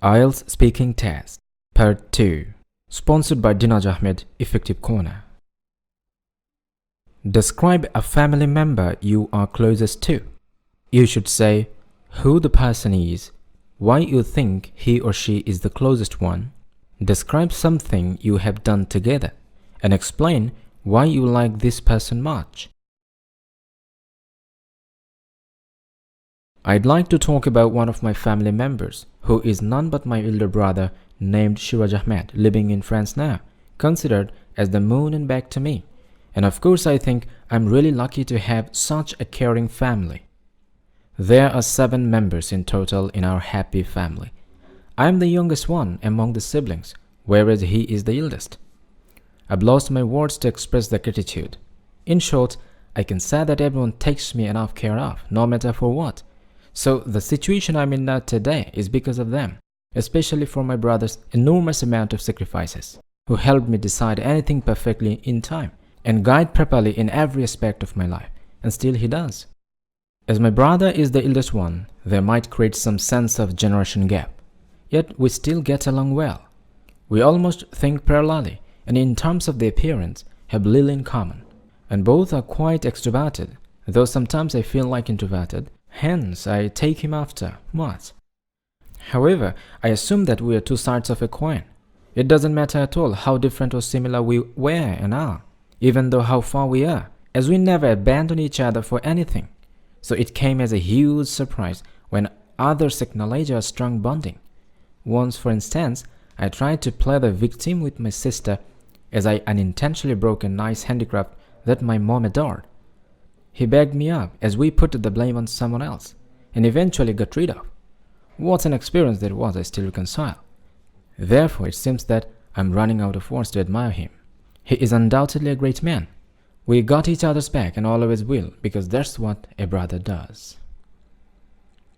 IELTS Speaking Test Part 2, sponsored by Dinaj Ahamed, Effective Corner. Describe a family member you are closest to. You should say who the person is, why you think he or she is the closest one, describe something you have done together, and explain why you like this person much. I'd like to talk about one of my family members, who is none but my elder brother named Dinaj Ahamed, living in France now, considered as the moon and back to me. And of course I think I'm really lucky to have such a caring family. There are 7 members in total in our happy family. I am the youngest one among the siblings, whereas he is the eldest. I've lost my words to express the gratitude. In short, I can say that everyone takes me enough care of, no matter for what. So the situation I'm in now today is because of them, especially for my brother's enormous amount of sacrifices, who helped me decide anything perfectly in time and guide properly in every aspect of my life, and still he does. As my brother is the eldest one, there might create some sense of generation gap, yet we still get along well. We almost think parallelly, and in terms of the appearance, have little in common, and both are quite extroverted, though sometimes I feel like introverted. Hence, I take him after much. However, I assume that we are 2 sides of a coin. It doesn't matter at all how different or similar we were and are, even though how far we are, as we never abandon each other for anything. So it came as a huge surprise when others acknowledge our strong bonding. Once, for instance, I tried to play the victim with my sister as I unintentionally broke a nice handicraft that my mom adored. He backed me up as we put the blame on someone else, and eventually got rid of. What an experience that was, I still reconcile. Therefore, it seems that I'm running out of words to admire him. He is undoubtedly a great man. We got each other's back and always will, because that's what a brother does.